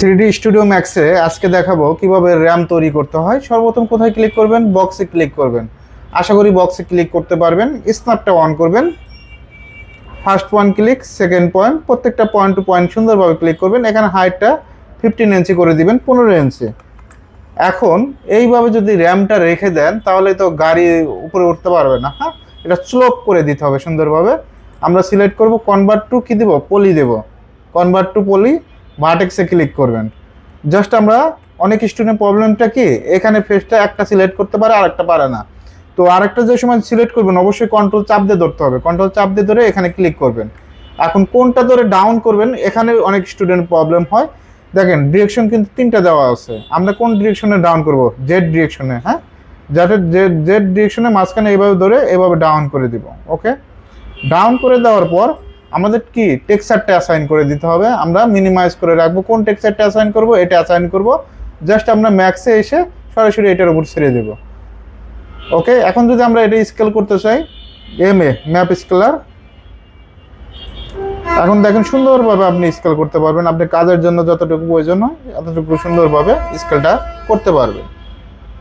3D studio ম্যাক্সে আজকে দেখাবো কিভাবে র্যাম তৈরি করতে হয়। সর্বপ্রথম কোথায় ক্লিক করবেন? বক্সে ক্লিক করবেন। আশা করি বক্সে ক্লিক করতে পারবেন। স্ন্যাপটা অন করবেন। First point click, second point, প্রত্যেকটা পয়েন্ট টু পয়েন্ট সুন্দরভাবে ক্লিক করবেন। এখানে হাইটটা 15 ইঞ্চি করে দিবেন, 15 ইঞ্চি। এখন এইভাবে যদি র্যামটা রেখে দেন তাহলে তো গাড়ি উপরে উঠতে পারবে না। হ্যাঁ, এটা স্লোপ করে দিতে হবে সুন্দরভাবে। আমরা সিলেক্ট করব কনভার্ট টু কি দেব? পলি দেব। কনভার্ট টু পলি, ভার্টেক্সে ক্লিক করবেন। জাস্ট আমরা অনেক স্টুডেন্ট প্রবলেমটা কি, এখানে ফেসটা একটা সিলেক্ট করতে পারে আর একটা পারে না। তো আরেকটা যে সময় সিলেক্ট করবেন অবশ্যই কন্ট্রোল চাপ দিয়ে ধরতে হবে। কন্ট্রোল চাপ দিয়ে ধরে এখানে ক্লিক করবেন। এখন কোনটা ধরে ডাউন করবেন এখানে অনেক স্টুডেন্ট প্রবলেম হয়। দেখেন ডিরেকশন কিন্তু তিনটা দেওয়া আছে। আমরা কোন ডিরেকশনে ডাউন করব? জেড ডিরেকশনে। হ্যাঁ, যাতে জেড ডিরেকশনে মাঝখানে এইভাবে ধরে এভাবে ডাউন করে দিব। ওকে, ডাউন করে দেওয়ার পর আমাদের কি টেক্সচারটা অ্যাসাইন করে দিতে হবে। আমরা মিনিমাইজ করে রাখবো। কোন টেক্সচারটা অ্যাসাইন করব? এটা অ্যাসাইন করব। জাস্ট আমরা ম্যাক্সে এসে সরাসরি এটার উপর ছেড়ে দেব। ওকে, এখন যদি আমরা এটা স্কেল করতে চাই, ম্যাপ স্কেলার, এখন দেখেন সুন্দরভাবে আপনি স্কেল করতে পারবেন। আপনি কাজের জন্য যতটুকু প্রয়োজন হয় ততটুকু সুন্দরভাবে স্কেলটা করতে পারবেন।